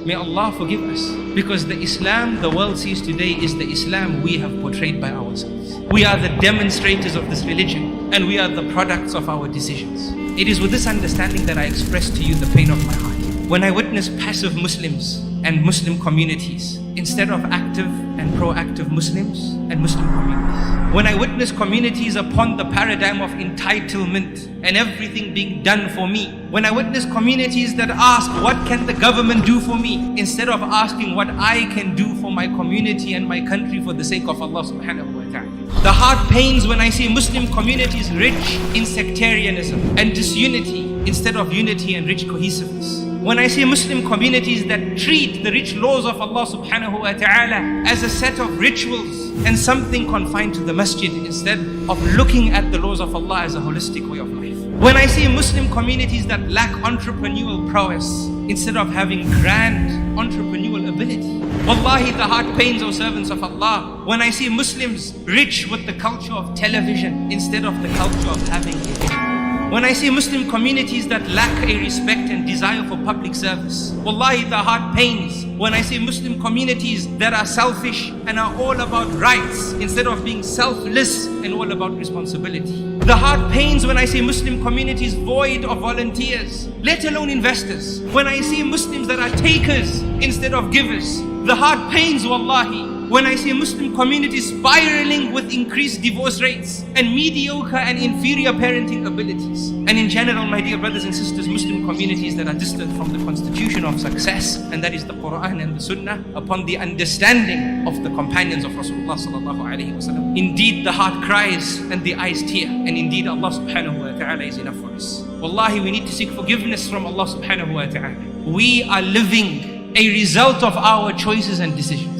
May Allah forgive us. Because the Islam the world sees today is the Islam we have portrayed by ourselves. We are the demonstrators of this religion, and we are the products of our decisions. It is with this understanding that I express to you the pain of my heart. When I witness passive Muslims and Muslim communities instead of active and proactive Muslims and Muslim communities. When I witness communities upon the paradigm of entitlement and everything being done for me. When I witness communities that ask, what can the government do for me? Instead of asking what I can do for my community and my country for the sake of Allah subhanahu wa ta'ala. The heart pains when I see Muslim communities rich in sectarianism and disunity instead of unity and rich cohesiveness. When I see Muslim communities that treat the rich laws of Allah subhanahu wa ta'ala as a set of rituals and something confined to the masjid instead of looking at the laws of Allah as a holistic way of life. When I see Muslim communities that lack entrepreneurial prowess instead of having grand entrepreneurial ability. Wallahi, the heart pains, O servants of Allah, when I see Muslims rich with the culture of television instead of the culture of having a vision. When I see Muslim communities that lack a respect and desire for public service. Wallahi, the heart pains when I see Muslim communities that are selfish and are all about rights instead of being selfless and all about responsibility. The heart pains when I see Muslim communities void of volunteers, let alone investors. When I see Muslims that are takers instead of givers. The heart pains, wallahi, when I see Muslim communities spiraling with increased divorce rates and mediocre and inferior parenting abilities. And in general, my dear brothers and sisters, Muslim communities that are distant from the constitution of success, and that is the Quran and the Sunnah, upon the understanding of the companions of Rasulullah sallallahu alaihi wasallam. Indeed, the heart cries and the eyes tear, and indeed Allah subhanahu wa ta'ala is enough for us. Wallahi, we need to seek forgiveness from Allah subhanahu wa ta'ala. We are living a result of our choices and decisions.